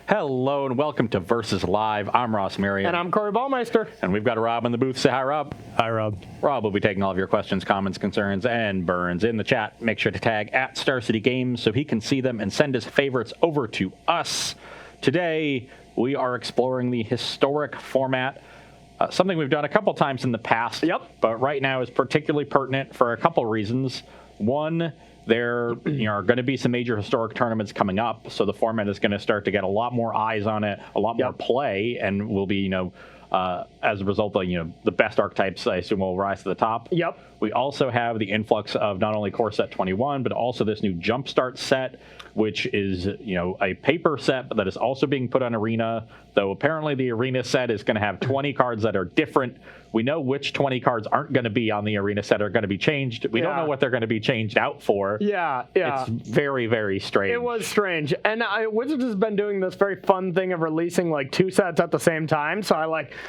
Hello and welcome to Versus Live. I'm Ross Marion. And I'm Corey Ballmeister. And we've got Rob in the booth. Say hi, Rob. Hi, Rob. Rob will be taking all of your questions, comments, concerns, and burns in the chat. Make sure to tag at Star City Games so he can see them and send his favorites over to us. Today, we are exploring the historic format, something we've done a couple times in the past. Yep. But right now is particularly pertinent for a couple reasons. One, there are going to be some major historic tournaments coming up, so the format is going to start to get a lot more eyes on it, a lot more play, and will be, as a result of, the best archetypes, I assume, will rise to the top. Yep. We also have the influx of not only Core Set 21, but also this new Jumpstart set, which is, a paper set that is also being put on Arena, though apparently the Arena set is going to have 20 cards that are different. We know which 20 cards aren't going to be on the Arena set are going to be changed. We don't know what they're going to be changed out for. Yeah. It's very, very strange. It was strange. And Wizards has been doing this very fun thing of releasing like two sets at the same time. So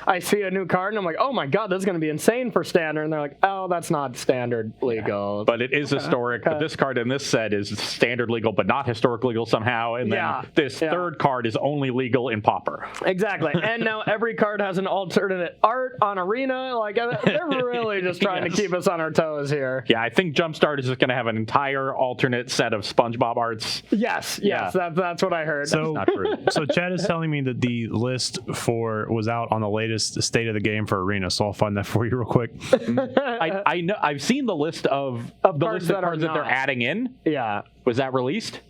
I see a new card and I'm like, oh my God, this is going to be insane for standard. And they're like, oh, that's not standard legal. But it is historic. But this card in this set is standard legal, but not historic legal somehow. And then this third card is only legal in Pauper. Exactly. And now every card has an alternate art on Arena. Like, they're really just trying to keep us on our toes here. Yeah, I think Jumpstart is just going to have an entire alternate set of SpongeBob arts. Yes, that's what I heard. So, not true. So Chad is telling me that the list was out on the latest State of the Game for Arena, so I'll find that for you real quick. I know. I've seen the list of cards that they're adding in. Yeah. Was that released?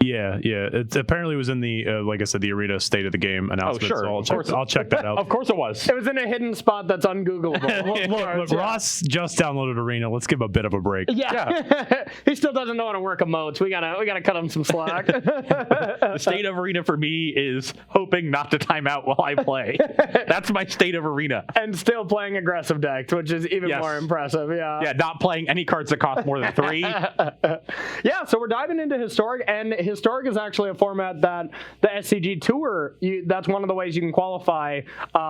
Yeah. It apparently was in the, like I said, the Arena State of the Game announcement. Oh, sure. So I'll check that out. Of course it was. It was in a hidden spot that's ungoogleable. Look, Ross just downloaded Arena. Let's give him a bit of a break. Yeah. He still doesn't know how to work emotes. We gotta cut him some slack. The state of Arena for me is hoping not to time out while I play. That's my state of Arena. And still playing aggressive decks, which is even more impressive. Yeah. Yeah, not playing any cards that cost more than 3. Yeah, so we're diving into Historic, and Historic is actually a format that the SCG Tour, that's one of the ways you can qualify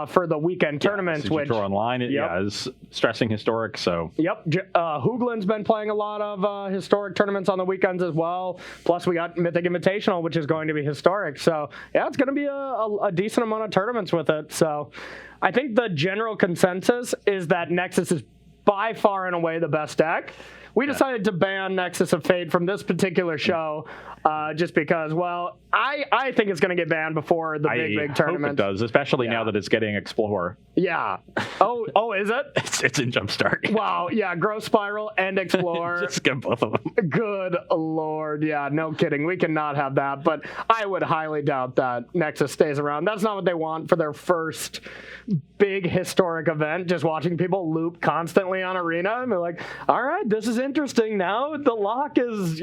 for the weekend tournaments. Which Tour Online is stressing Historic. So Hoogland's been playing a lot of Historic tournaments on the weekends as well. Plus we got Mythic Invitational, which is going to be Historic. So yeah, it's going to be a decent amount of tournaments with it. So I think the general consensus is that Nexus is by far and away the best deck. We decided to ban Nexus of Fate from this particular show just because, well, I think it's going to get banned before the big tournament. I hope it does, especially now that it's getting Explore. Yeah. Oh, is it? It's in Jumpstart. Wow. Yeah, Growth Spiral and Explore. Just get both of them. Good Lord. Yeah, no kidding. We cannot have that, but I would highly doubt that Nexus stays around. That's not what they want for their first big historic event, just watching people loop constantly on Arena and be like, all right, this is interesting. Now the lock is,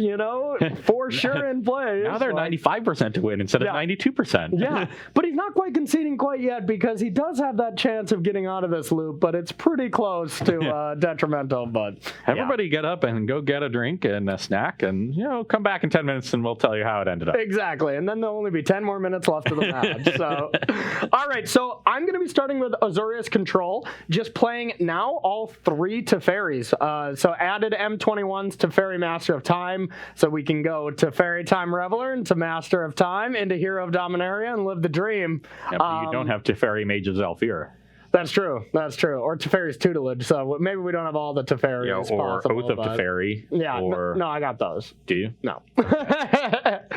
for sure in play. Now they're 95% to win instead of 92%. Yeah, but he's not quite conceding quite yet because he does have that chance of getting out of this loop, but it's pretty close to detrimental. But everybody get up and go get a drink and a snack and, come back in 10 minutes and we'll tell you how it ended up. Exactly, and then there'll only be 10 more minutes left of the match. So, all right, so I'm going to be starting with Azorius Control, just playing now all 3 Teferis. So added M21s to Teferi Master of Time, so we can go to Teferi Time Reveler into Master of Time into Hero of Dominaria and live the dream. Yeah, but you don't have Teferi Mage of Zhalfir. That's true. Or Teferi's tutelage. So maybe we don't have all the Teferis or possible, Oath of Teferi. Yeah. No, I got those. Do you? No. You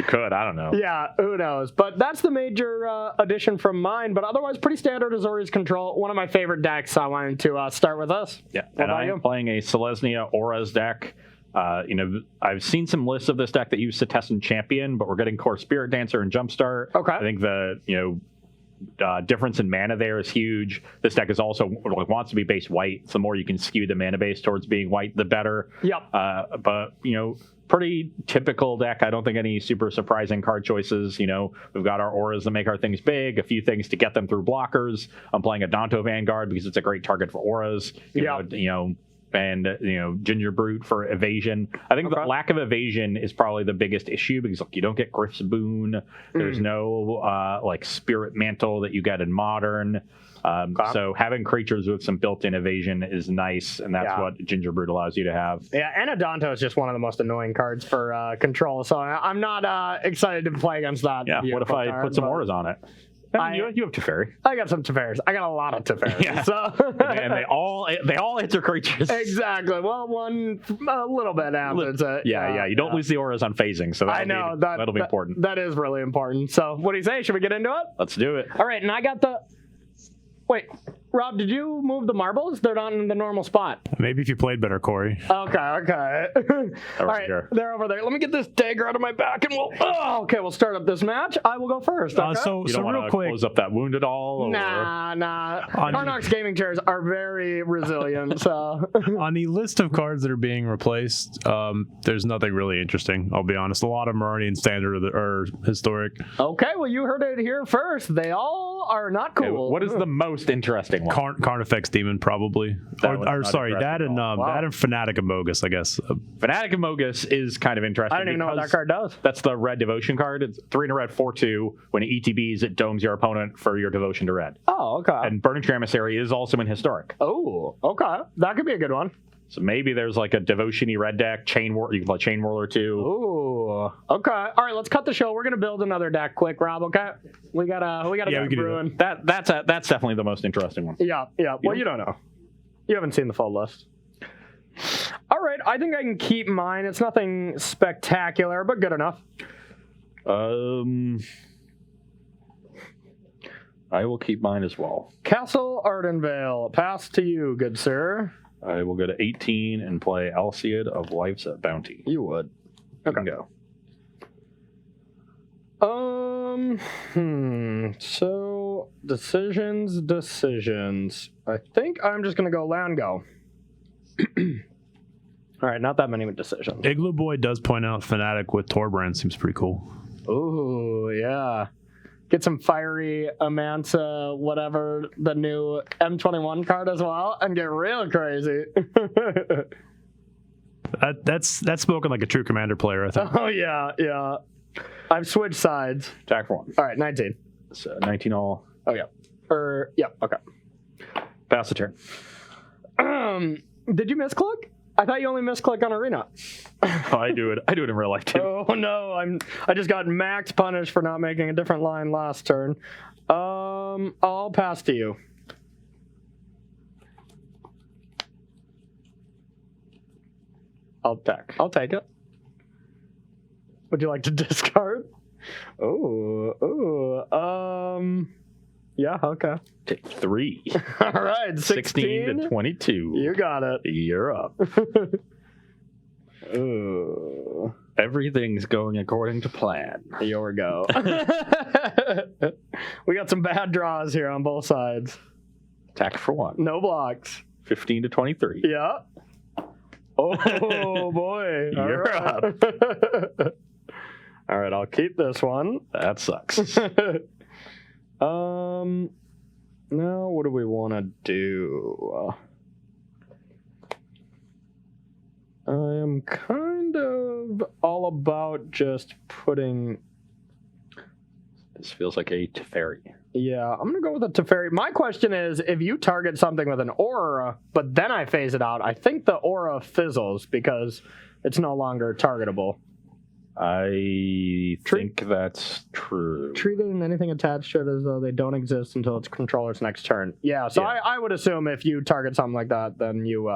could. I don't know. Yeah, who knows? But that's the major addition from mine. But otherwise, pretty standard Azorius Control. One of my favorite decks. I wanted to start with us. Yeah, and I'm playing a Selesnya Auras deck. I've seen some lists of this deck that use Setessan and Champion, but we're getting Core Spirit Dancer and Jumpstart. Okay. I think the difference in mana there is huge. This deck is also wants to be base white. So the more you can skew the mana base towards being white, the better. Yep. But pretty typical deck. I don't think any super surprising card choices. We've got our auras that make our things big, a few things to get them through blockers. I'm playing a Danto Vanguard because it's a great target for auras. and Ginger Brute for evasion. I think the lack of evasion is probably the biggest issue because you don't get Griff's Boon. There's no Spirit Mantle that you get in Modern. So having creatures with some built-in evasion is nice, and that's what Ginger Brute allows you to have. Yeah, and Adonto is just one of the most annoying cards for control, so I'm not excited to play against that. Yeah, what if I put some auras on it? You have Teferi. I got some Teferis. I got a lot of Teferis. Yeah. So. And they all answer creatures. Exactly. Well, one a little bit after. Yeah. You don't lose the auras on phasing, so that'll be important. That is really important. So what do you say? Should we get into it? Let's do it. All right, and I got the... Wait, Rob, did you move the marbles? They're not in the normal spot. Maybe if you played better, Corey. Okay. All right, they're over there. Let me get this dagger out of my back, and we'll start up this match. I will go first. Okay? So real quick, close up that wound at all? Or? Nah. Karnox gaming chairs are very resilient. So on the list of cards that are being replaced, there's nothing really interesting. I'll be honest. A lot of them are already in standard or historic. Okay, well you heard it here first. They all are not cool. Okay, what is the most interesting one? Carnifex Demon, probably. That and Fanatic of Mogus, I guess. Fanatic of Mogus is kind of interesting. I don't even know what that card does. That's the red devotion card. It's 3 in a red, 4/2. When it ETBs, it domes your opponent for your devotion to red. Oh, okay. And Burning Emissary is also in historic. Oh, okay. That could be a good one. So maybe there's like a devotion-y red deck, you can play Chain Whirler too. Ooh, okay. All right, let's cut the show. We're gonna build another deck quick, Rob. Okay, we gotta get brewing. That's definitely the most interesting one. Yeah. Well, you don't know. You haven't seen the full list. All right, I think I can keep mine. It's nothing spectacular, but good enough. I will keep mine as well. Castle Ardenvale, pass to you, good sir. I will go to 18 and play Alseid of Life's Bounty. You would. Okay. Go. So decisions. I think I'm just gonna go land go. All right, not that many decisions. Igloo Boy does point out Fanatic with Torbrand seems pretty cool. Ooh, yeah. Get some fiery Amanta, whatever, the new M21 card as well, and get real crazy. That's spoken like a true Commander player, I think. Oh, yeah. I've switched sides. Attack for 1. All right, 19. So 19 all. Oh, yeah. Okay. Pass the turn. Did you misclick? I thought you only misclick on Arena. Oh, I do it in real life too. Oh no, I just got max punished for not making a different line last turn. I'll pass to you. I'll take it. Would you like to discard? Yeah, okay. Take 3. All right, 16 to 22. You got it. You're up. Ooh. Everything's going according to plan. Here we go. We got some bad draws here on both sides. Attack for 1. No blocks. 15 to 23. Yeah. Oh, boy. You're up. All right, I'll keep this one. That sucks. Now what do we want to do? I am kind of all about just putting... This feels like a Teferi. Yeah, I'm going to go with a Teferi. My question is, if you target something with an aura, but then I phase it out, I think the aura fizzles because it's no longer targetable. I think that's true. Treating anything attached to it as though they don't exist until its controller's next turn. Yeah, so yeah. I would assume if you target something like that, then you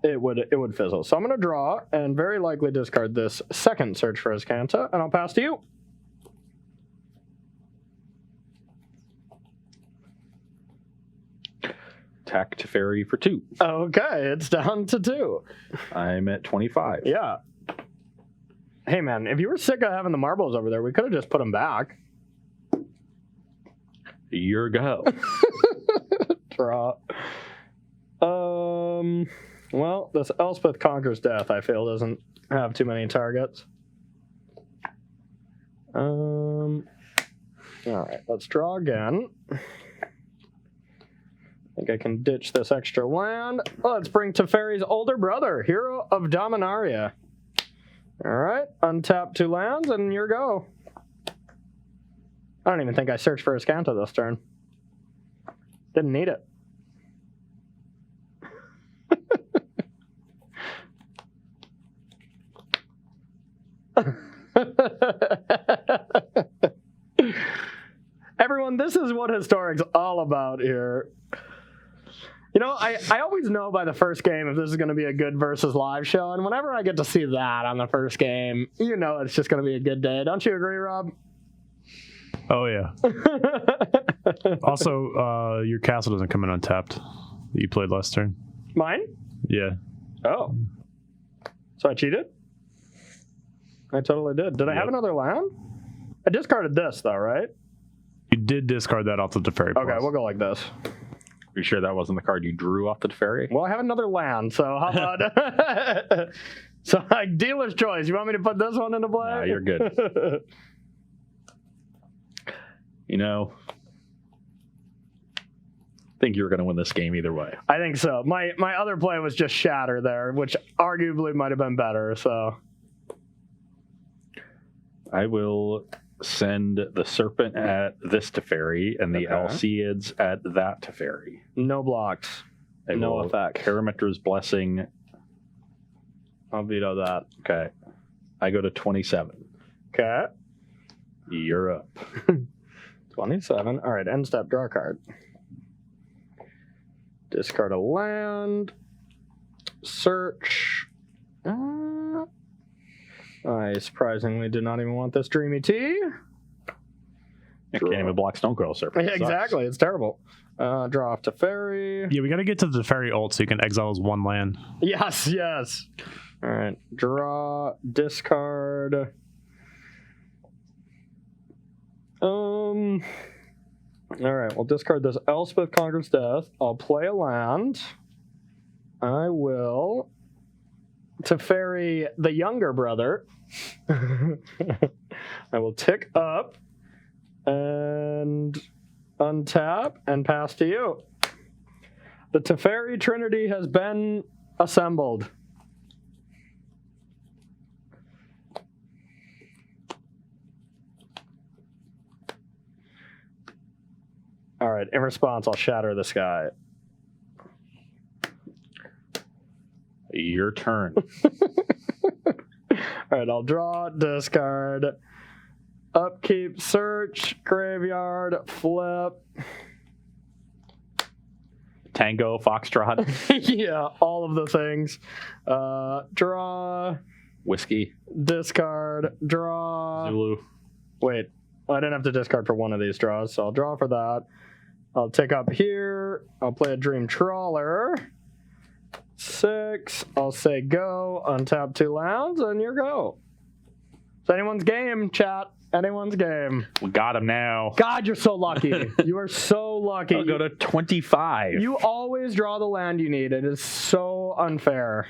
it would fizzle. So I'm going to draw and very likely discard this second Search for Azcanta, and I'll pass to you. Attack Teferi for 2. Okay, it's down to 2. I'm at 25. Yeah. Hey, man, if you were sick of having the marbles over there, we could have just put them back. Your go. Draw. Well, this Elspeth Conquers Death, I feel, doesn't have too many targets. All right, let's draw again. think I can ditch this extra land. Let's bring Teferi's older brother, Hero of Dominaria. All right, untap 2 lands, and your go. I don't even think I searched for a Scanto this turn. Didn't need it. Everyone, this is what Historic's all about here. You know, I always know by the first game if this is going to be a good versus live show, and whenever I get to see that on the first game, you know it's just going to be a good day. Don't you agree, Rob? Oh, yeah. Also, your castle doesn't come in untapped that you played last turn. Mine? Yeah. Oh. So I cheated? I totally did. Did I have another land? I discarded this, though, right? You did discard that off the Teferi. Okay, we'll go like this. Are you sure that wasn't the card you drew off the Teferi? Well, I have another land, so how about... So, like, dealer's choice. You want me to put this one into play? Nah, you're good. You know, I think you were going to win this game either way. I think so. My other play was just Shatter there, which arguably might have been better, so... I will send the Serpent at this Teferi and the Alceids at that Teferi. No blocks. I No will effect. Karametra's Blessing. I'll veto that. Okay. I go to 27. Okay. You're up. 27. All right, end step, draw a card. Discard a land. Search. I surprisingly did not even want this Dreamy Tea. I can't even block Stone Coil Serpent. Yeah, exactly. It's terrible. Draw off Teferi. Yeah, we got to get to the Teferi ult so you can exile as 1 land. Yes, yes. All right. Draw, discard. All right, we'll discard this Elspeth Conquers Death. I'll play a land. I will Teferi the younger brother. I will tick up and untap and pass to you. The Teferi Trinity has been assembled. All right, in response, I'll shatter the sky. Your turn. All right, I'll draw, discard, upkeep, search, graveyard, flip. Tango, Foxtrot, Yeah, all of the things. Draw, Whiskey, discard, draw. Zulu. Wait, I didn't have to discard for one of these draws, so I'll draw for that. I'll take up here. I'll play a Dream Trawler. 6. I'll say go. Untap 2 lands, and your go. It's anyone's game, chat. Anyone's game. We got him now. God, you're so lucky. You are so lucky. I'll go to 25. You always draw the land you need. It is so unfair.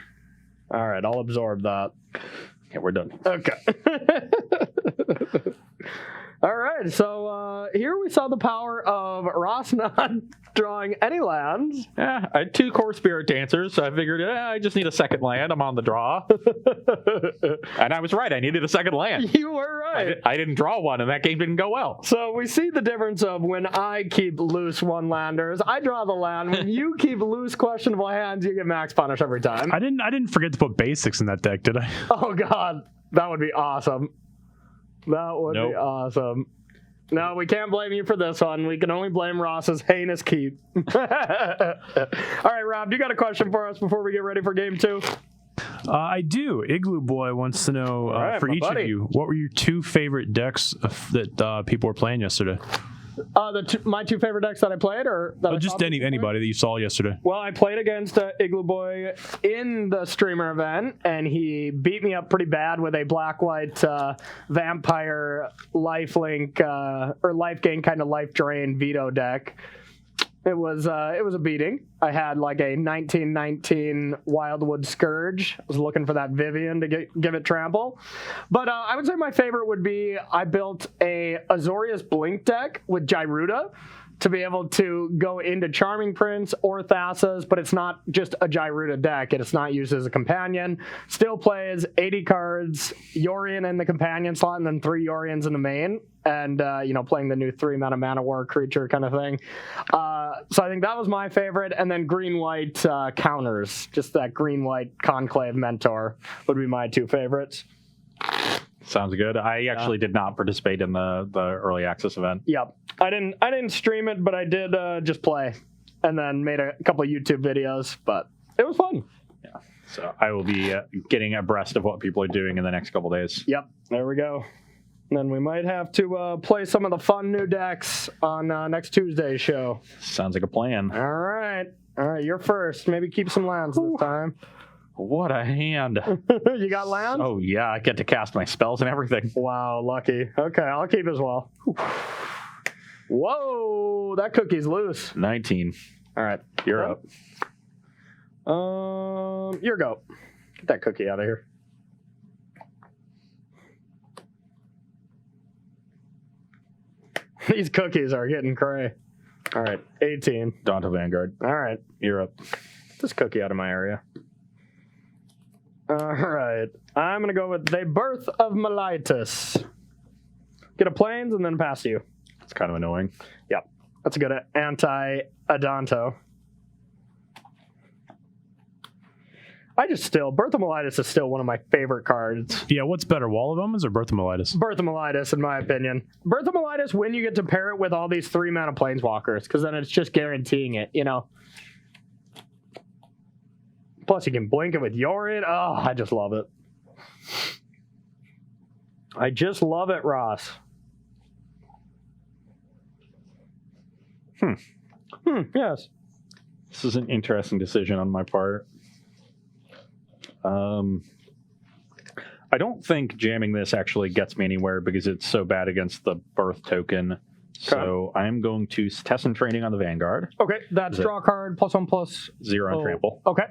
All right, I'll absorb that. Okay, we're done. Okay. All right, so here we saw the power of Ross not drawing any lands. Yeah, I had 2 Core Spirit Dancers, so I figured I just need a second land. I'm on the draw. And I was right. I needed a second land. You were right. I didn't draw one, and that game didn't go well. So we see the difference of when I keep loose one-landers, I draw the land. When you keep loose questionable hands, you get max punish every time. I didn't forget to put basics in that deck, did I? Oh, God. That would be awesome. That would be awesome. No, we can't blame you for this one. We can only blame Ross's heinous keep. All right, Rob, do you got a question for us before we get ready for game 2? I do. Igloo Boy wants to know, right, for my each buddy. of you, what were your 2 favorite decks that people were playing yesterday? My 2 favorite decks that I played, or that I Just saw people play? anybody that you saw yesterday. Well, I played against Igloo Boy in the streamer event, and he beat me up pretty bad with a black-white vampire lifelink or life gain kind of life drain veto deck. It was a beating. I had like a 1919 Wildwood Scourge. I was looking for that Vivian to give it trample. But I would say my favorite would be I built a Azorius Blink deck with Gyruda. to be able to go into Charming Prince or Thassa's, but it's not just a Gyruda deck. It's not used as a companion. Still plays 80 cards, Yorion in the companion slot, and then 3 Yorions in the main, and playing the new 3-mana war creature kind of thing. So I think that was my favorite, and then green-white counters, just that green-white Conclave Mentor would be my 2 favorites. Sounds good. I actually did not participate in the early access event. Yep. I didn't stream it, but I did just play and then made a couple of YouTube videos, but it was fun. Yeah. So I will be getting abreast of what people are doing in the next couple days. Yep. There we go. And then we might have to play some of the fun new decks on next Tuesday's show. Sounds like a plan. All right. You're first. Maybe keep some lands this time. What a hand. You got lands? Oh, yeah. I get to cast my spells and everything. Wow, lucky. Okay, I'll keep as well. Whoa, that cookie's loose. 19. All right. You're up. Your go. Get that cookie out of here. These cookies are getting cray. All right, 18. Daunto Vanguard. All right. You're up. Get this cookie out of my area. All right. I'm going to go with the Birth of Melitus. Get a plains and then pass to you. It's kind of annoying. Yep. That's a good anti-Adanto. Birth of Melitus is still one of my favorite cards. Yeah, what's better, Wall of Omens or Birth of Melitus? Birth of Melitus, in my opinion. Birth of Melitus, when you get to pair it with all these 3-mana planeswalkers, because then it's just guaranteeing it, Plus, you can blink it with Yorion. Oh, I just love it. I just love it, Ross. Yes. This is an interesting decision on my part. I don't think jamming this actually gets me anywhere because it's so bad against the birth token. So I'm going to test and training on the Vanguard. Okay, that's draw card, +1/+. 0 on trample. Okay.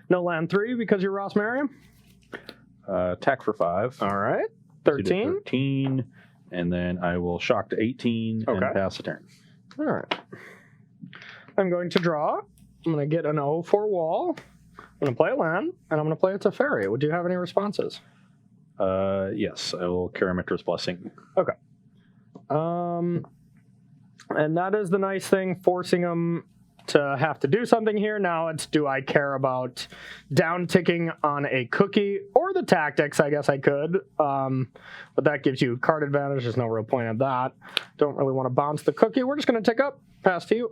No land 3 because you're Ross Merriam. Attack for 5. All right. 13. 13. And then I will shock to 18 and pass the turn. All right. I'm going to draw. I'm going to get an 0-4 wall. I'm going to play a land, and I'm going to play a Teferi. Would you have any responses? Yes, I will Karametra's Blessing. Okay. And that is the nice thing, forcing them to have to do something here. Now it's, do I care about down ticking on a cookie or the tactics? I guess I could. But that gives you card advantage. There's no real point in that. Don't really want to bounce the cookie. We're just going to tick up. Pass to you.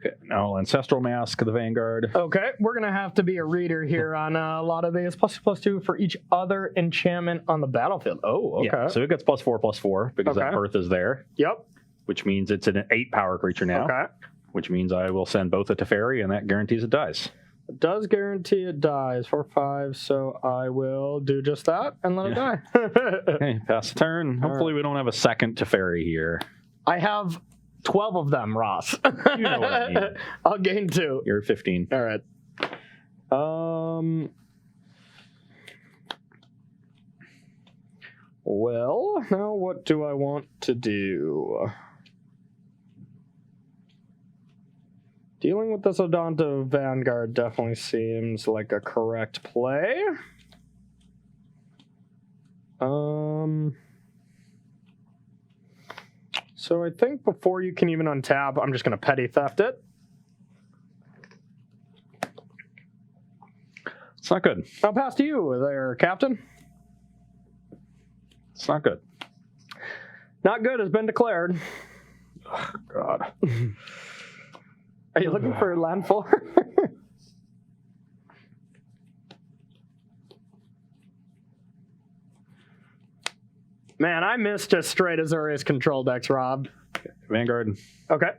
Okay, now Ancestral Mask, the Vanguard. Okay, we're going to have to be a reader here on a lot of these. +2/+2 for each other enchantment on the battlefield. Oh, okay. Yeah, so it gets +4/+4 because that birth is there. Yep. Which means it's an 8 power creature now. Okay. Which means I will send both a Teferi, and that guarantees it dies. It does guarantee it dies for 5, so I will do just that and let it die. Okay, pass the turn. Hopefully we don't have a second Teferi here. I have 12 of them, Ross. You know what I mean. I'll gain 2. You're at 15. All right. Well, now what do I want to do? Dealing with this Adanto Vanguard definitely seems like a correct play. So I think before you can even untap, I'm just going to petty theft it. It's not good. I'll pass to you there, Captain. It's not good. Not good has been declared. Oh, God. Are you looking for land 4? Man, I missed just straight Azorius control decks, Rob. Vanguard. Okay.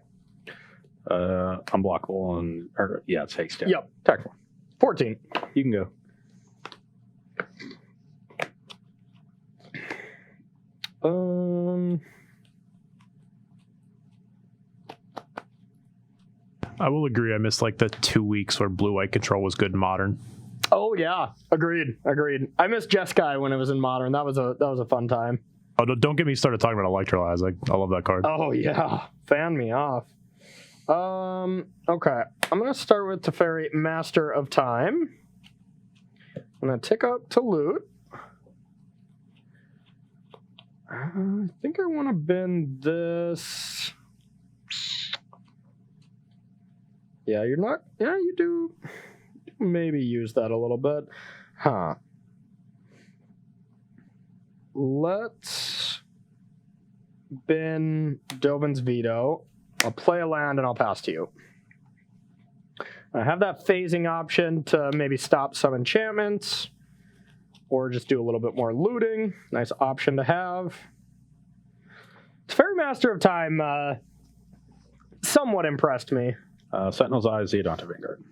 Unblockable and it's haste. Yep. Attack 14. You can go. I will agree. I missed like the 2 weeks where blue-white control was good in Modern. Oh yeah, agreed. I missed Jeskai when it was in Modern. That was a fun time. Oh, don't get me started talking about Electrolyze. I love that card. Oh yeah, fan me off. Okay, I'm gonna start with Teferi, Master of Time. I'm gonna tick up to loot. I think I want to bend this. Yeah, you're not. Yeah, you do. Maybe use that a little bit. Huh. Let's bin Dovin's Veto. I'll play a land and I'll pass to you. I have that phasing option to maybe stop some enchantments or just do a little bit more looting. Nice option to have. Teferi Master of Time somewhat impressed me. Sentinel's Eyes, Zeodonta Vanguard.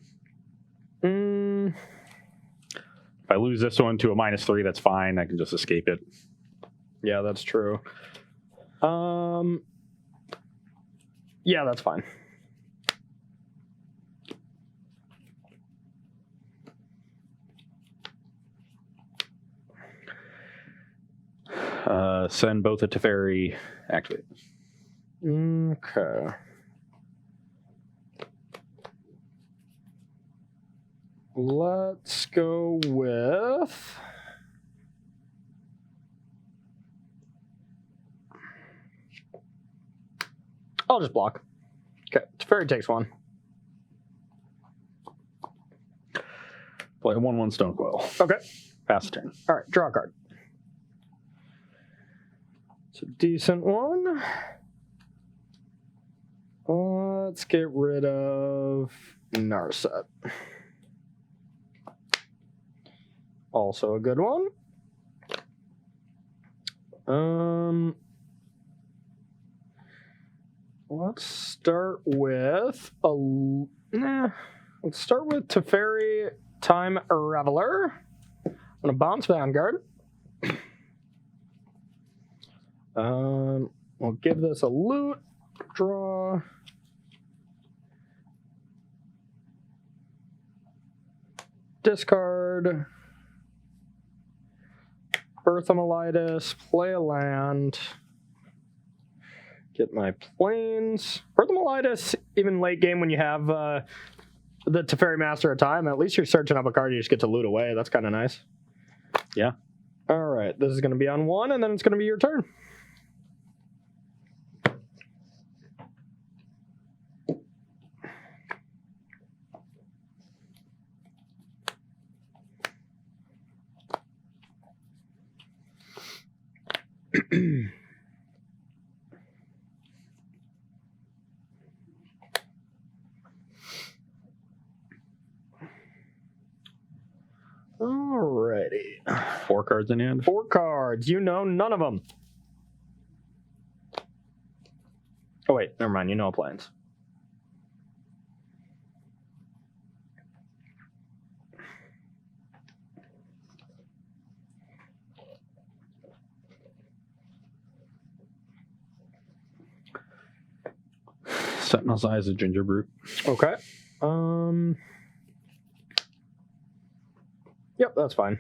If I lose this one to a -3, that's fine. I can just escape it. Yeah, that's true. Yeah, that's fine. Send both a Teferi, activate. Okay. Let's go with... I'll just block. Okay, Teferi takes one. Play a 1/1 Stonecoil. Okay. Pass the turn. All right, draw a card. It's a decent one. Let's get rid of Narset. Also a good one. Let's start with let's start with Teferi Time Reveler. I'm gonna bounce Vanguard. We'll give this a loot. Draw. Discard. Berthamolitis. Play a land. Get my planes. Berthamolitis, even late game when you have the Teferi Master of Time, at least you're searching up a card you just get to loot away. That's kind of nice. Yeah. All right, this is going to be on 1, and then it's going to be your turn. Alrighty. 4 cards in hand. 4 cards. You know none of them. Oh, wait. Never mind. You know planes. Sentinel's Eyes, a Ginger Brute. Okay. Yep, that's fine.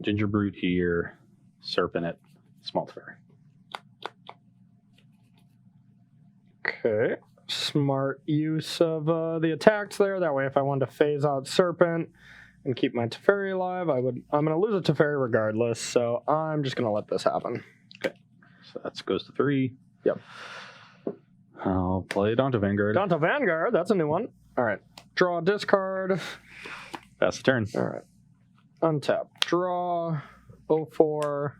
Ginger Brute here, Serpent at Small Teferi. Okay. Smart use of the attacks there. That way, if I wanted to phase out Serpent and keep my Teferi alive, I'm going to lose a Teferi regardless, so I'm just going to let this happen. Okay. So that goes to 3. Yep. I'll play Daunta Vanguard. Daunta Vanguard, that's a new one. All right. Draw, discard. Pass the turn. All right. Untap. Draw. 04.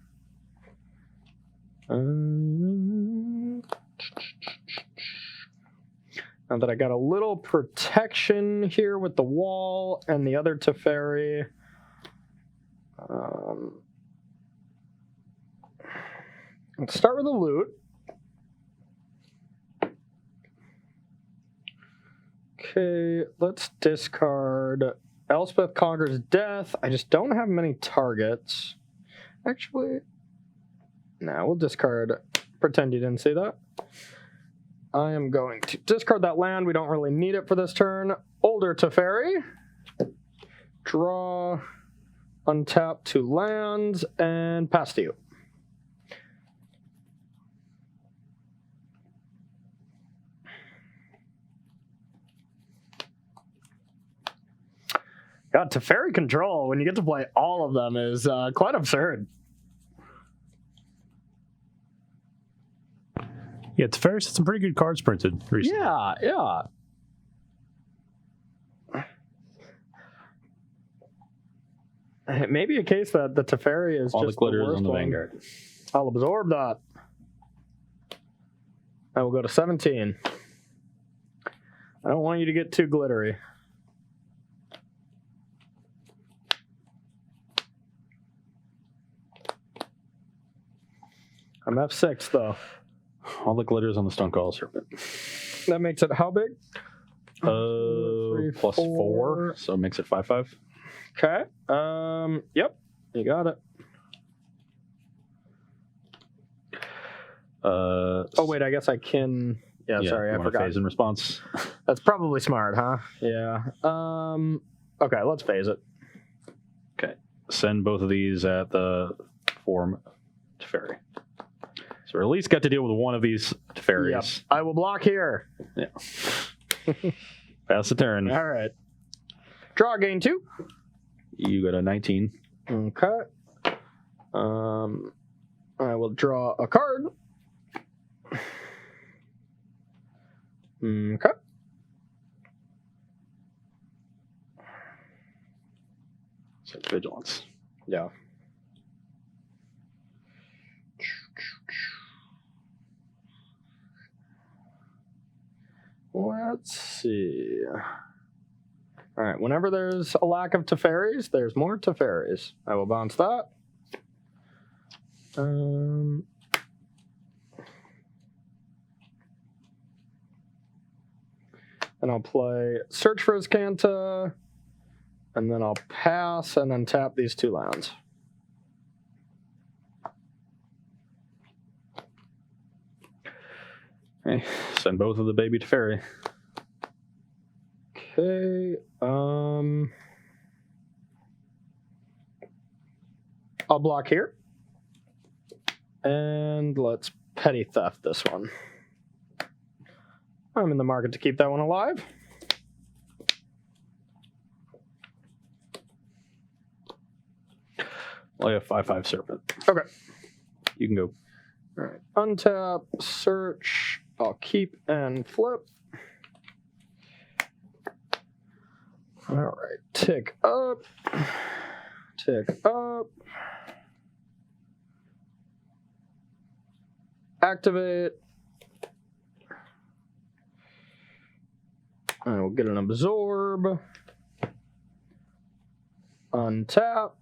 Now that I got a little protection here with the wall and the other Teferi. Let's start with the loot. Okay, let's discard Elspeth Conquers Death. I just don't have many targets. Actually, nah, we'll discard. Pretend you didn't see that. I am going to discard that land. We don't really need it for this turn. Older Teferi. Draw, untap 2 lands, and pass to you. God, Teferi control, when you get to play all of them, is quite absurd. Yeah, Teferi's had some pretty good cards printed recently. Yeah. It may be a case that the Teferi is All just the glitters worst on the one. Vanguard. I'll absorb that. I will go to 17. I don't want you to get too glittery. I'm F6 though. All the glitters on the Stonecall Serpent. That makes it how big? Plus 4, so it makes it 5/5. Okay. Yep. You got it. Oh wait, I guess I can. Yeah, sorry, I forgot. Phase in response. That's probably smart, huh? Yeah. Okay, let's phase it. Okay. Send both of these at the form Teferi. So we at least get to deal with one of these Teferis. Yep. I will block here. Yeah. Pass the turn. All right. Draw, gain 2. You go to 19. Okay. I will draw a card. Okay. So vigilance. Yeah. Let's see. All right, whenever there's a lack of Teferis, there's more Teferis. I will bounce that. And I'll play Search for Azcanta, and then I'll pass and then tap these 2 lands. Okay. Send both of the baby Teferi. Okay. I'll block here. And let's petty theft this one. I'm in the market to keep that one alive. Play a 5/5 Serpent. Okay. You can go. All right. Untap, search. I'll keep and flip. All right. Tick up. Tick up. Activate. I will get an absorb. Untap.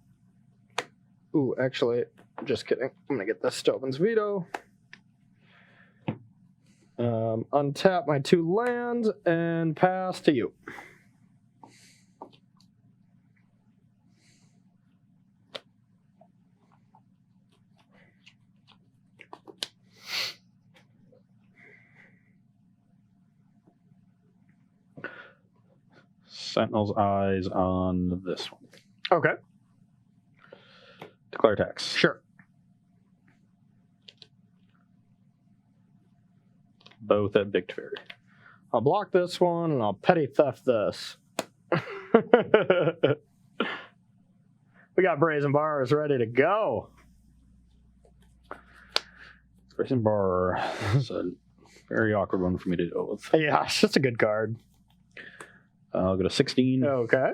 Ooh, actually, just kidding. I'm gonna get this Stoven's Veto. Untap my 2 lands and pass to you. Sentinel's eyes on this one. Okay, Declare tax. sure. Both at Big Teferi. I'll block this one and I'll petty theft this. We got Brazen Bars ready to go. Grayson Bar is a very awkward one for me to deal with. Yeah, it's just a good card. I'll go to 16. Okay.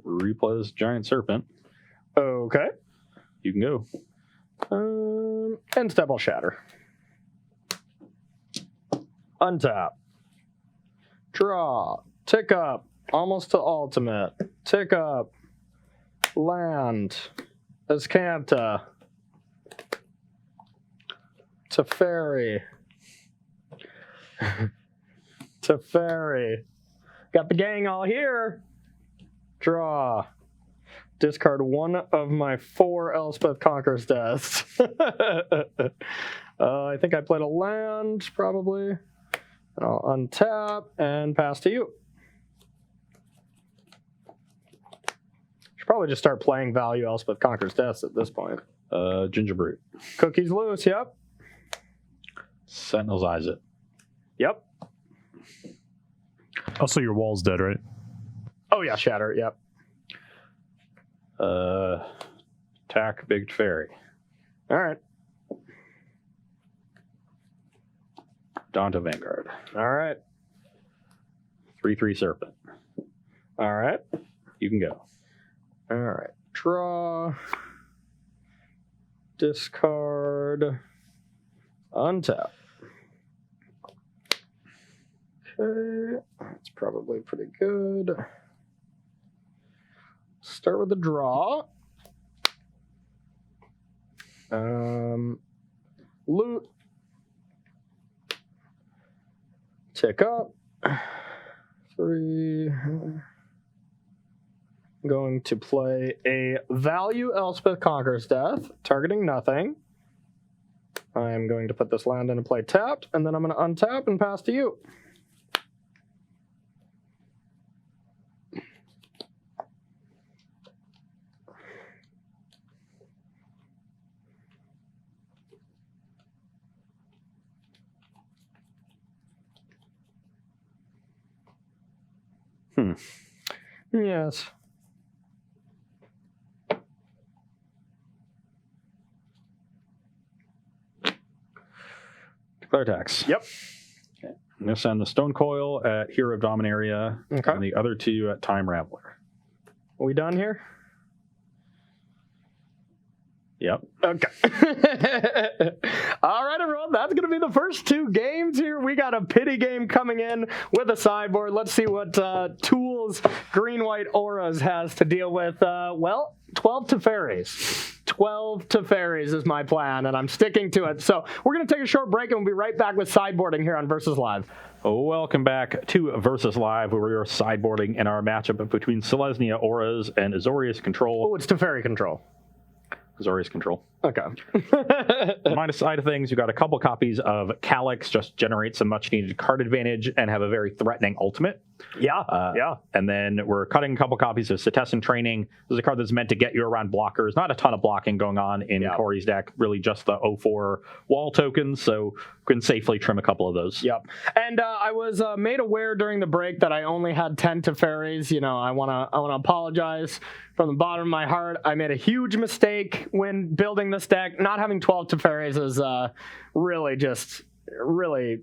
Replay this Giant Serpent. Okay. You can go. End step, I'll shatter. Untap. Draw. Tick up. Almost to ultimate. Tick up. Land. Azcanta. Teferi. Teferi. Got the gang all here. Draw. Discard one of my 4 Elspeth Conquers Deaths. I think I played a land, probably. And I'll untap and pass to you. Should probably just start playing value Elspeth Conquers Deaths at this point. Gingerbrute. Cookies loose, yep. Sentinel's Eyes it. Yep. Also, your wall's dead, right? Oh, yeah, Shatter, yep. Attack Big Fairy. All right. Donto Vanguard. All right. 3/3 Serpent. All right. You can go. All right. Draw. Discard. Untap. Okay. That's probably pretty good. Start with the draw. Loot. Tick up. 3. Going to play a value Elspeth Conquers Death, targeting nothing. I'm going to put this land into play tapped, and then I'm going to untap and pass to you. Yes. Declare attacks. Yep. Okay. I'm going to send the Stone Coil at Hero of Dominaria Okay. and the other 2 at Time Raveler. Are we done here? Yep. Okay. All right, everyone. That's going to be the first 2 games here. We got a pity game coming in with a sideboard. Let's see what tools Green-White Auras has to deal with. Well, 12 Teferis. 12 Teferis is my plan, and I'm sticking to it. So we're going to take a short break, and we'll be right back with sideboarding here on Versus Live. Welcome back to Versus Live, where we are sideboarding in our matchup between Selesnya Auras and Azorius Control. Oh, it's Teferi control. Azorius Control. Okay. On the minus side of things, you got a couple copies of Calyx, just generate some much needed card advantage and have a very threatening ultimate. Yeah. And then we're cutting a couple copies of Cetessan Training. This is a card that's meant to get you around blockers. Not a ton of blocking going on in Corey's deck, really just the 0/4 wall tokens, so we can safely trim a couple of those. Yep. And I was made aware during the break that I only had 10 Teferis. You know, I wanna apologize from the bottom of my heart. I made a huge mistake when building this deck. Not having 12 Teferis is really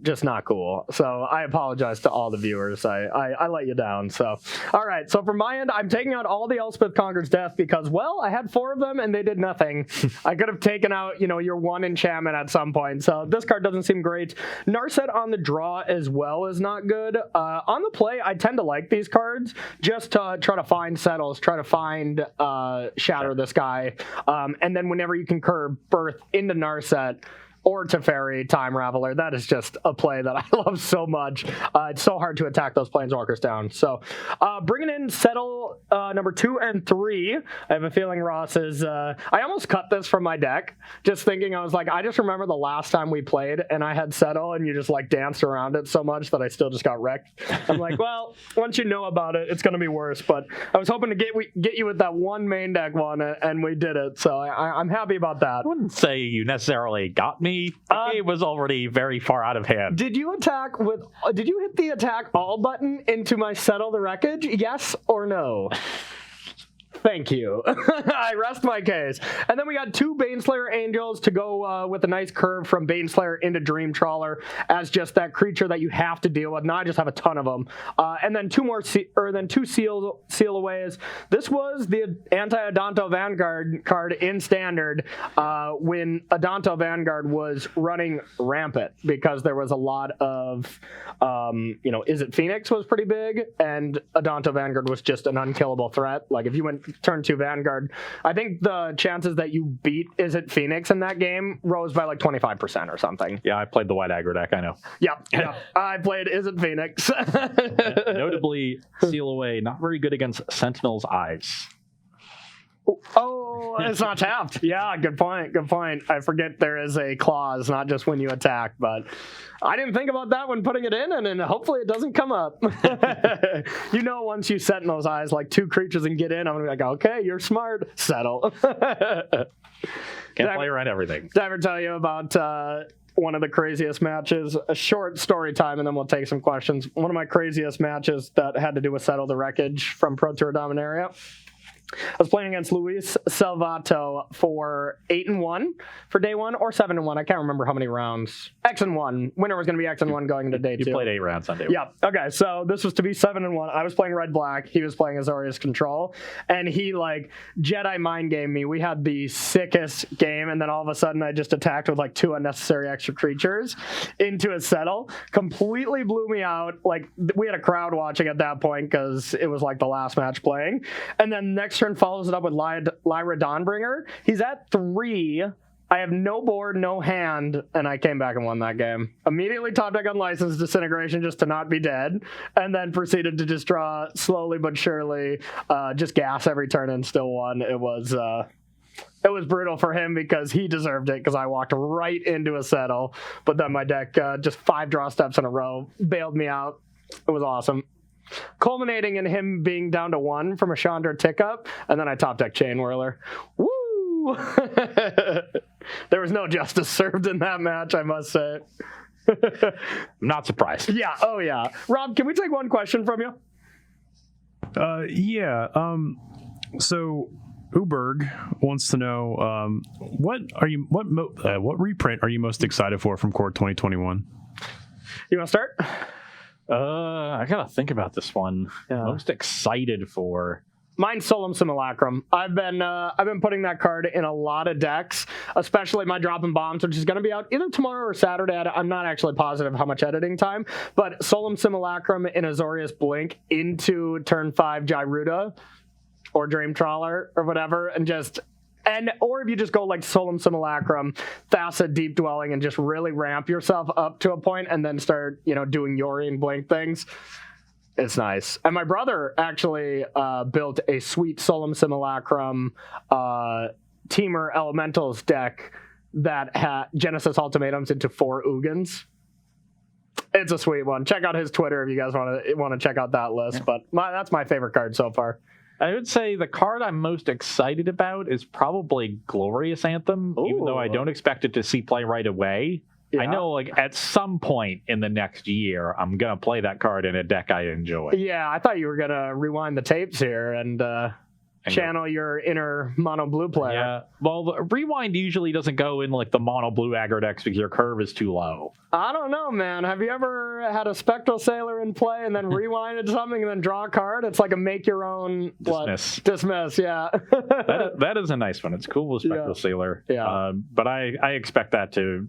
just not cool. So I apologize to all the viewers. I let you down. So, all right. So from my end, I'm taking out all the Elspeth Conquers Death because, well, I had 4 of them and they did nothing. I could have taken out, your 1 enchantment at some point. So this card doesn't seem great. Narset on the draw as well is not good. On the play, I tend to like these cards just to try to find settles, try to find shatter this guy. And then whenever you can curve Birth into Narset, or Teferi, Time Raveler. That is just a play that I love so much. It's so hard to attack those Planeswalkers down. So bringing in Settle number 2 and 3. I have a feeling Ross is... I almost cut this from my deck, just thinking, I was like, I just remember the last time we played and I had Settle and you just like danced around it so much that I still just got wrecked. I'm like, well, once you know about it, it's going to be worse. But I was hoping to get you with that one main deck one and we did it. So I'm happy about that. I wouldn't say you necessarily got me. The game was already very far out of hand. Did you hit the attack all button into my Settle the Wreckage? Yes or no? Thank you. I rest my case. And then we got 2 Baneslayer Angels to go with a nice curve from Baneslayer into Dream Trawler as just that creature that you have to deal with. Now I just have a ton of them. And then 2 seal aways. This was the anti-Adanto Vanguard card in Standard when Adanto Vanguard was running rampant because there was a lot of, Is It Phoenix was pretty big and Adanto Vanguard was just an unkillable threat. Like if you went turn 2 Vanguard, I think the chances that you beat Is It Phoenix in that game rose by like 25% or something. Yeah, I played the white aggro deck, I know. Yep. I played Is It Phoenix. Notably, Seal Away, not very good against Sentinel's Eyes. Oh, it's not tapped. Yeah, good point. Good point. I forget there is a clause, not just when you attack, but I didn't think about that when putting it in, and then hopefully it doesn't come up. You know, once you set in those eyes like 2 creatures and get in, I'm going to be like, okay, you're smart. Settle. Can't play around everything. Did I ever tell you about one of the craziest matches? A short story time, and then we'll take some questions. One of my craziest matches that had to do with Settle the Wreckage from Pro Tour Dominaria. I was playing against Luis Salvato for 8-1 for day 1 or 7-1. I can't remember how many rounds. X-1. Winner was going to be X-1 going into day 2. You played 8 rounds on day 1. Yeah. Okay. So this was to be 7-1. I was playing red-black. He was playing Azorius control, and he like Jedi mind game me. We had the sickest game, and then all of a sudden I just attacked with like 2 unnecessary extra creatures into a Settle. Completely blew me out. Like we had a crowd watching at that point because it was like the last match playing, and then next turn follows it up with Lyra Dawnbringer. He's at 3. I have no board, no hand, and I came back and won that game. Immediately top deck Unlicensed Disintegration just to not be dead, and then proceeded to just draw slowly but surely, just gas every turn and still won. It was brutal for him because he deserved it because I walked right into a Settle, but then my deck just 5 draw steps in a row bailed me out. It was awesome. Culminating in him being down to 1 from a Chandra tick up, and then I top deck Chain Whirler. Woo! There was no justice served in that match, I must say. I'm not surprised. Yeah, oh yeah. Rob, can we take one question from you? Yeah. So Uberg wants to know what reprint are you most excited for from Core 2021? You want to start? I gotta think about this one. Yeah. Most excited for. Mine's Solemn Simulacrum. I've been putting that card in a lot of decks, especially my Dropping Bombs, which is going to be out either tomorrow or Saturday. I'm not actually positive how much editing time, but Solemn Simulacrum in Azorius Blink into turn 5 Gyruda or Dream Trawler or whatever, or if you just go like Solemn Simulacrum, Thassa Deep Dwelling, and just really ramp yourself up to a point and then start, doing Yori and Blink things. It's nice. And my brother actually built a sweet Solemn Simulacrum Teamer Elementals deck that had Genesis Ultimatums into 4 Ugins. It's a sweet one. Check out his Twitter if you guys want to check out that list. But that's my favorite card so far. I would say the card I'm most excited about is probably Glorious Anthem, even though I don't expect it to see play right away. Yeah. I know, at some point in the next year, I'm going to play that card in a deck I enjoy. Yeah, I thought you were going to rewind the tapes here and channel your inner mono blue player. Yeah, well, the rewind usually doesn't go in the mono blue aggro decks because your curve is too low. I don't know, man. Have you ever had a Spectral Sailor in play and then rewinded something and then draw a card? It's like a make your own dismiss. Yeah. that is a nice one. It's cool with Spectral Sailor. Yeah. But I expect that to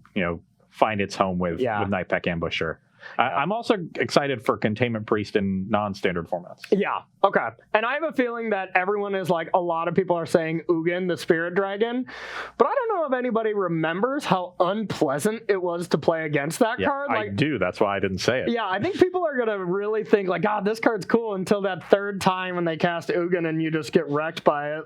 find its home with Nightpack Ambusher. I'm also excited for Containment Priest in non-standard formats. Yeah, okay. And I have a feeling that everyone is a lot of people are saying Ugin, the Spirit Dragon, but I don't know if anybody remembers how unpleasant it was to play against that card. I do. That's why I didn't say it. Yeah, I think people are going to really think God, this card's cool until that third time when they cast Ugin and you just get wrecked by it.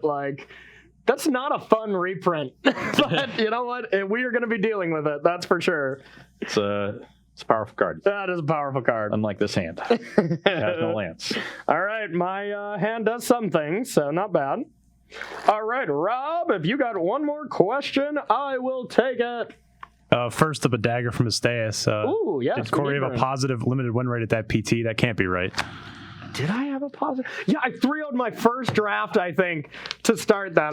That's not a fun reprint. But you know what? We are going to be dealing with it. That's for sure. It's a powerful card. That is a powerful card. Unlike this hand. It has no lance. All right. My hand does some things, so not bad. All right, Rob, if you got one more question, I will take it. First up, a dagger from Asteus. Ooh, yes. Did Corey have a positive limited win rate at that PT? That can't be right. Did I have a positive? Yeah, I 3-0'd my first draft, I think, to start that.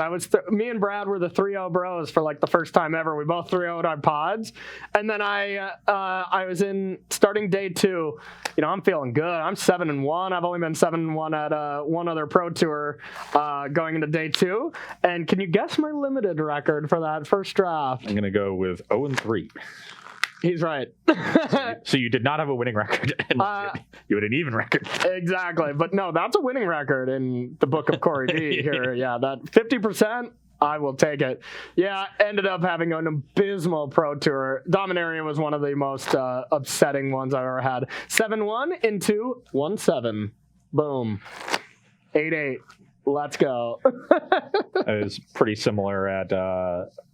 Me and Brad were the 3-0 bros for the first time ever. We both 3-0'd our pods. And then I was in starting day 2. I'm feeling good. I'm 7-1. I've only been 7-1 at one other pro tour going into day 2. And can you guess my limited record for that first draft? I'm going to go with 0-3. He's right. So you did not have a winning record. You had an even record. Exactly. But no, that's a winning record in the book of Corey V here. Yeah, that 50%, I will take it. Yeah, ended up having an abysmal pro tour. Dominaria was one of the most upsetting ones I've ever had. 7-1 into 1-7. Boom. 8-8. Let's go. It was pretty similar at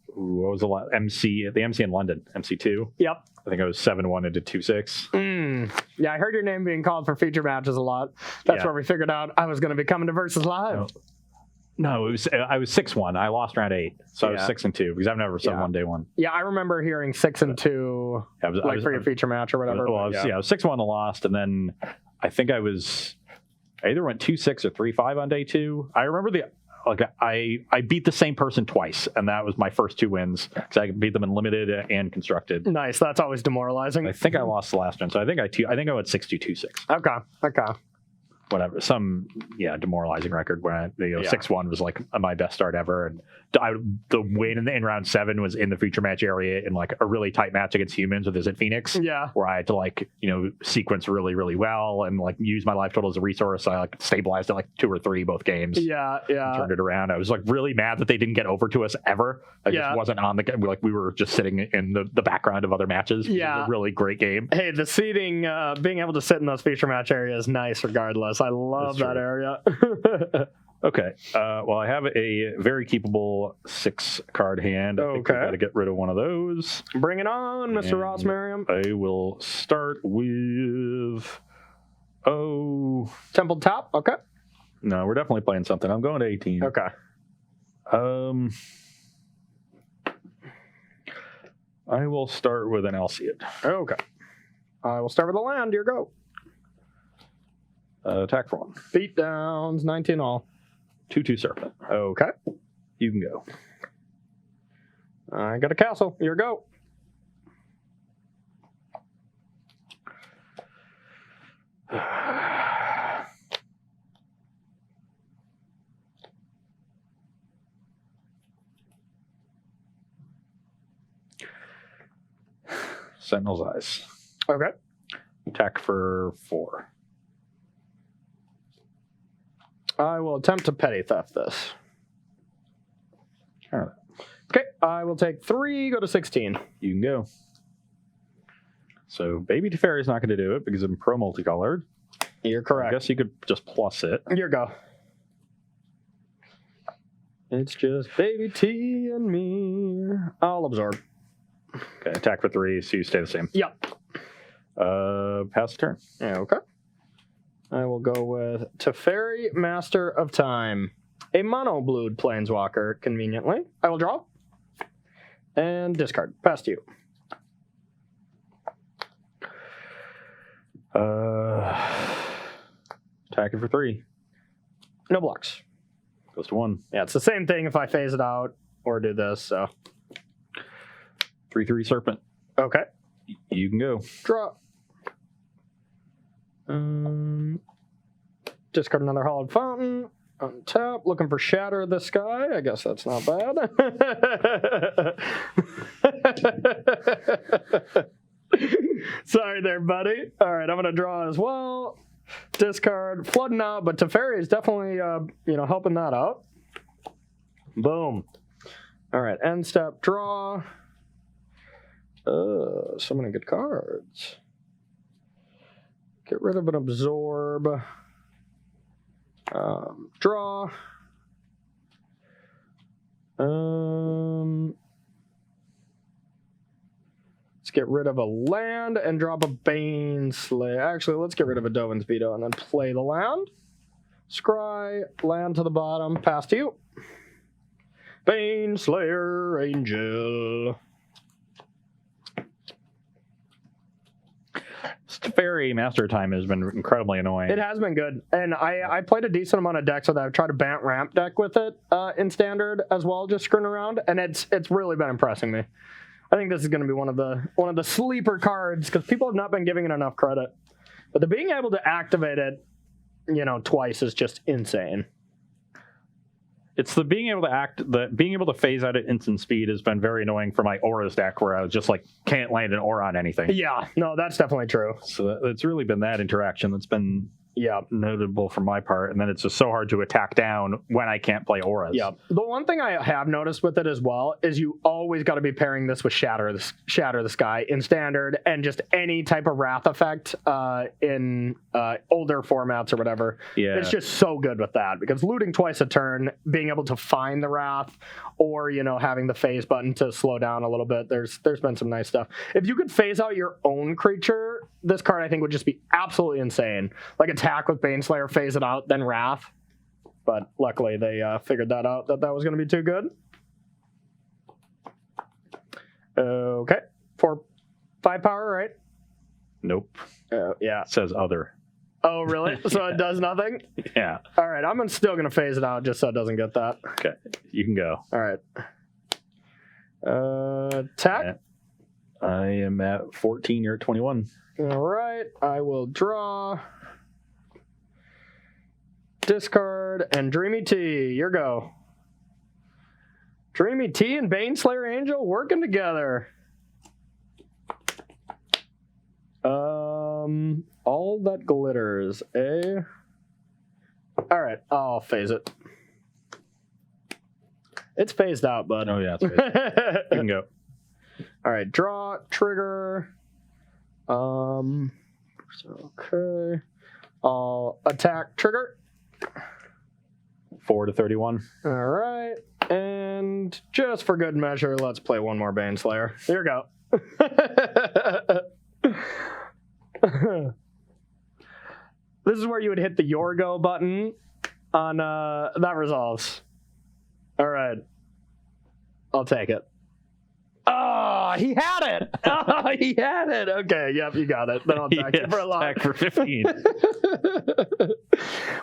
what was the MC in London, MC2. Yep. I think it was 7-1 into 2-6. Yeah, I heard your name being called for feature matches a lot. That's Yeah. where we figured out I was going to be coming to Versus Live. No, I was 6-1. I lost round 8, so I was 6-2 because I've never sub one day one. Yeah, I remember hearing 6-2 I was for your feature match or whatever. Well, I was 6-1 and lost, and then I think I either went 2-6 or 3-5 on day 2. I remember I beat the same person twice, and that was my first 2 wins because I beat them in limited and constructed. Nice. That's always demoralizing. I think I lost the last one, so I think I went 6-2, 2-6. Okay. Whatever, some demoralizing record where 6-1 was like my best start ever, and the win in round 7 was in the feature match area in like a really tight match against humans with Visit Phoenix. Yeah, where I had to sequence really well and like use my life total as a resource. So I like stabilized at like 2 or 3 both games. Yeah. Turned it around. I was like really mad that they didn't get over to us ever. I just wasn't on we were just sitting in the background of other matches. Yeah, it was a really great game. Hey, the seating, being able to sit in those feature match areas is nice regardless. I love that area. Okay. Well, I have a very keepable 6-card hand. I think I got to get rid of one of those. Bring it on, Mr. Ross Merriam. I will start with Temple Top. Okay. No, we're definitely playing something. I'm going to 18. Okay. I will start with an Alseid. Okay. I will start with a land. Your go. Attack for 1. Beat downs, 19 all. 2/2 Serpent. Okay. You can go. I got a castle. Your go. Sentinel's Eyes. Okay. Attack for 4. I will attempt to petty theft this. All right. Okay, I will take 3, go to 16. You can go. So Baby Teferi is not going to do it because I'm pro multicolored. You're correct. I guess you could just plus it. Your go. It's just Baby T and me. I'll absorb. Okay, attack for 3, so you stay the same. Yep. Pass the turn. Okay. I will go with Teferi, Master of Time. A mono-blued planeswalker, conveniently. I will draw. And discard. Pass to you. Attacking for 3. No blocks. Goes to 1. Yeah, it's the same thing if I phase it out or do this, so. 3/3 Serpent. Okay. You can go. Draw. Discard another Hallowed Fountain. Untap. Looking for Shatter the Sky. I guess that's not bad. Sorry there, buddy. All right, I'm going to draw as well. Discard. Flooding out, but Teferi is definitely, helping that out. Boom. All right, end step. Draw. So many good cards. Get rid of an absorb. Draw. Let's get rid of a land and drop a Baneslayer. Actually, let's get rid of a Dovin's Veto and then play the land. Scry, land to the bottom, pass to you. Baneslayer Angel. Teferi Master of Time has been incredibly annoying. It has been good, and I played a decent amount of decks with that. I've tried a Bant Ramp deck with it in Standard as well, just screwing around, and it's really been impressing me. I think this is going to be one of the sleeper cards because people have not been giving it enough credit. But the being able to activate it, twice is just insane. It's the being able to phase out at instant speed has been very annoying for my Auras deck where I just like can't land an Aura on anything. Yeah, no, that's definitely true. So it's really been that interaction that's been Yeah. notable for my part. And then it's just so hard to attack down when I can't play auras. Yeah. The one thing I have noticed with it as well is you always got to be pairing this with Shatter the Sky in Standard and just any type of Wrath effect in older formats or whatever. Yeah. It's just so good with that because looting twice a turn, being able to find the Wrath, or having the phase button to slow down a little bit. There's been some nice stuff. If you could phase out your own creature, this card I think would just be absolutely insane. Like attack with Baneslayer, phase it out, then Wrath. But luckily they figured that out, that was going to be too good. Okay. 4/5 power, right? Nope. Yeah. It says other. Oh, really? So it does nothing? Yeah. All right. I'm still going to phase it out just so it doesn't get that. Okay. You can go. All right. Attack. I am at 14. You're at 21. All right. I will draw. Discard and Dreamy Tea. Your go. Dreamy Tea and Baneslayer Angel working together. All that glitters, eh? All right, I'll phase it. It's phased out, bud. Oh, yeah. It's phased. You can go. All right, draw, trigger. Okay. I'll attack, trigger. 4 to 31. All right, and just for good measure, let's play one more Baneslayer. Here we go. This is where you would hit the Your Go button on that resolves. All right. I'll take it. Oh, he had it. Oh, he had it. Okay, yep, you got it. Then I'll attack you for a lot. Attack for 15.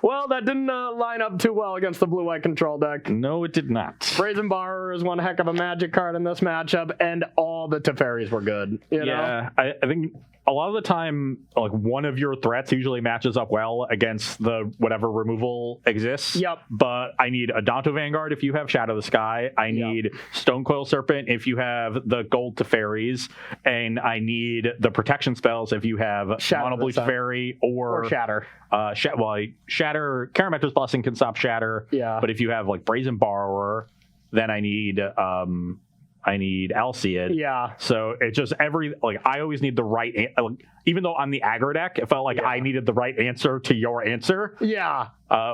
Well, that didn't line up too well against the blue-white control deck. No, it did not. Brazen Borrower is one heck of a Magic card in this matchup, and all the Teferis were good. You know? I think a lot of the time, like one of your threats usually matches up well against the whatever removal exists. Yep. But I need Adonto Vanguard if you have Shadow the Sky. I need Stonecoil Serpent if you have the gold Teferis. And I need the protection spells if you have Shatter Mono Blue the Sun. Teferi or Shatter. Shatter. Karametra's Blessing can stop Shatter. Yeah. But if you have like Brazen Borrower, then I need Alseid. Yeah. So it just I always need the right, even though I'm the aggro deck, it felt like I needed the right answer to your answer. Yeah.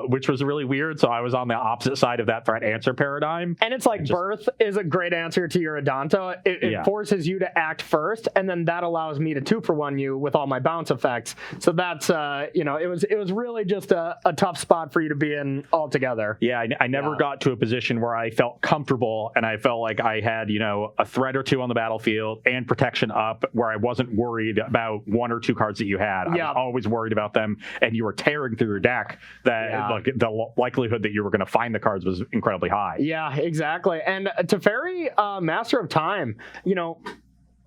Which was really weird. So I was on the opposite side of that threat answer paradigm. And it's like Birth is a great answer to your Adonto. It forces you to act first, and then that allows me to 2-for-1 you with all my bounce effects. So that's it was really just a tough spot for you to be in altogether. Yeah, I never got to a position where I felt comfortable and I felt like I had a threat or two on the battlefield and protection up where I wasn't worried about 1 or 2 cards that you had. I was always worried about them, and you were tearing through your deck that like the likelihood that you were going to find the cards was incredibly high. Yeah, exactly. And Teferi, Master of Time,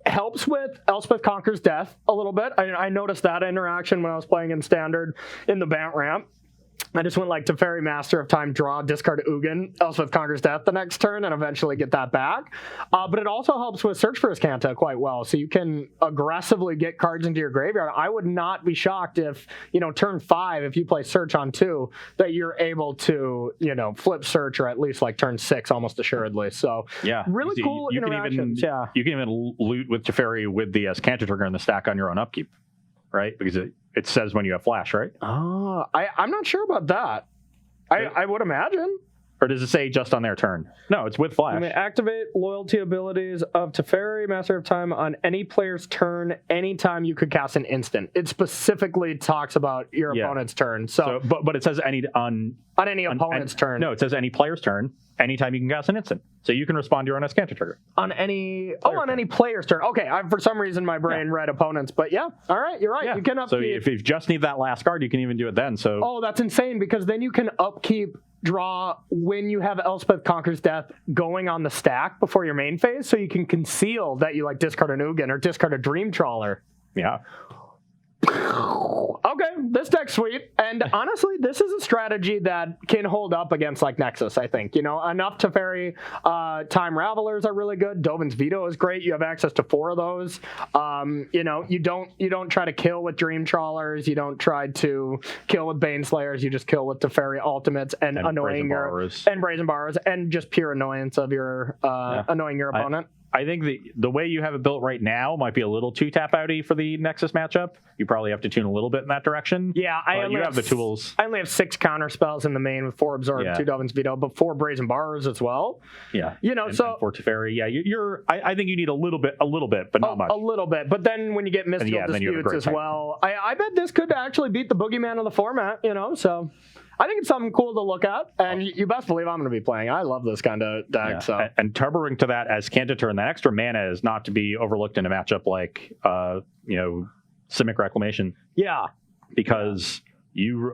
helps with Elspeth Conquers Death a little bit. I noticed that interaction when I was playing in Standard in the Bant Ramp. I just went like Teferi, Master of Time, draw, discard Ugin, Elspeth Conquers Death the next turn, and eventually get that back. But it also helps with Search for Azcanta quite well, so you can aggressively get cards into your graveyard. I would not be shocked if, turn 5, if you play Search on 2, that you're able to, flip Search, or at least like turn 6 almost assuredly. So really cool interactions. You can even loot with Teferi with the Azcanta trigger in the stack on your own upkeep, right? Because it says when you have flash, right? Oh, I'm not sure about that. I would imagine. Or does it say just on their turn? No, it's with flash. You may activate loyalty abilities of Teferi, Master of Time, on any player's turn anytime you could cast an instant. It specifically talks about your opponent's turn. So but it says on any opponent's turn. No, it says any player's turn anytime you can cast an instant. So you can respond to your own Azcanta trigger. On any player's turn. Okay, for some reason my brain read opponents, but all right, you're right. Yeah. You can upkeep. So if you just need that last card, you can even do it then. So oh, that's insane, because then you can upkeep draw when you have Elspeth Conquers Death going on the stack before your main phase, so you can conceal that you discard an Ugin or discard a Dream Trawler. Yeah. Okay, this deck's sweet, And honestly, this is a strategy that can hold up against like Nexus, I think. Enough Teferi Time Ravelers are really good. Dovin's Veto is great. You have access to 4 of those. You don't try to kill with Dream Trawlers. You don't try to kill with Baneslayers. You just kill with Teferi Ultimates and annoying Brazen Borrowers and just pure annoyance of your annoying your opponent. I think the way you have it built right now might be a little too tap-outy for the Nexus matchup. You probably have to tune a little bit in that direction. Yeah, you have the tools. I only have 6 counter spells in the main with 4 Absorb, 2 Dovin's Veto, but 4 Brazen Borrowers as well. Yeah, and for Teferi, I think you need a little bit, but not much. A little bit, but then when you get Mystical Disputes as well, I bet this could actually beat the boogeyman of the format. So. I think it's something cool to look at, and you best believe I'm going to be playing. I love this kind of deck. Yeah. So, and turbering to that as Cantaturn, that extra mana is not to be overlooked in a matchup like Simic Reclamation. Yeah, because you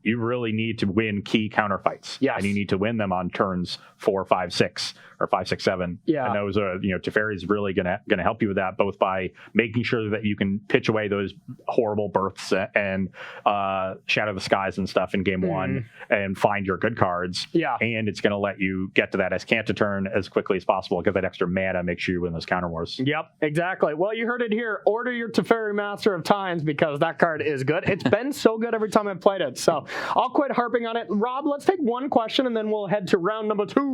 really need to win key counterfights. Yes. And you need to win them on turns 4, 5, 6, or 5, 6, 7. Yeah. And those are, Teferi is really gonna help you with that, both by making sure that you can pitch away those horrible births and Shadow the Skies and stuff in game 1 and find your good cards. Yeah. And it's gonna let you get to that as Cantaturn as quickly as possible, get that extra mana, make sure you win those counter wars. Yep, exactly. Well, you heard it here. Order your Teferi Master of Times because that card is good. It's been so good every time I've played it. So I'll quit harping on it. Rob, let's take one question and then we'll head to round number 2.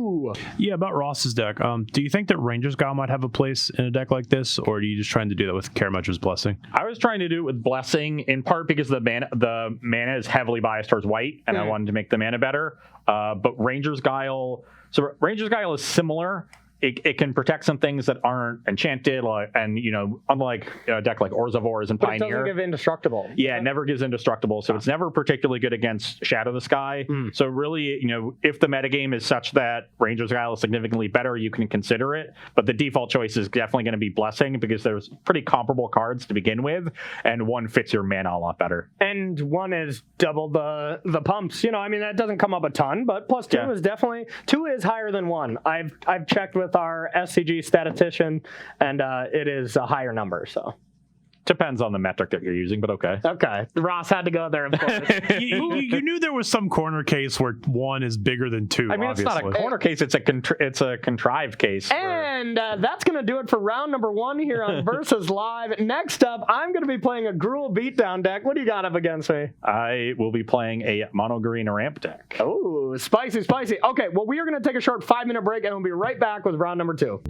Yeah, about Ross's deck. Do you think that Ranger's Guile might have a place in a deck like this, or are you just trying to do that with Karametra's Blessing? I was trying to do it with Blessing, in part because the mana is heavily biased towards white, and I wanted to make the mana better. But Ranger's Guile is similar. It can protect some things that aren't enchanted, unlike a deck like Orzhov and Pioneer. But it doesn't give indestructible. Yeah, it never gives indestructible, so it's never particularly good against Shadow the Sky. So really, if the metagame is such that Ranger's Guile is significantly better, you can consider it. But the default choice is definitely going to be Blessing because there's pretty comparable cards to begin with, and one fits your mana a lot better. And one is double the pumps. That doesn't come up a ton, but plus 2 is definitely 2 is higher than 1. I've checked with our SCG statistician, and it is a higher number. So depends on the metric that you're using, but okay. Okay, Ross had to go there. Of course. you knew there was some corner case where 1 is bigger than 2. I mean, obviously. It's not a corner case; it's a contrived case. And that's going to do it for round number 1 here on Versus Live. Next up, I'm going to be playing a Gruul Beatdown deck. What do you got up against me? I will be playing a Mono Green Ramp deck. Oh, spicy. Okay, well, we are going to take a short 5-minute break, and we'll be right back with round number 2.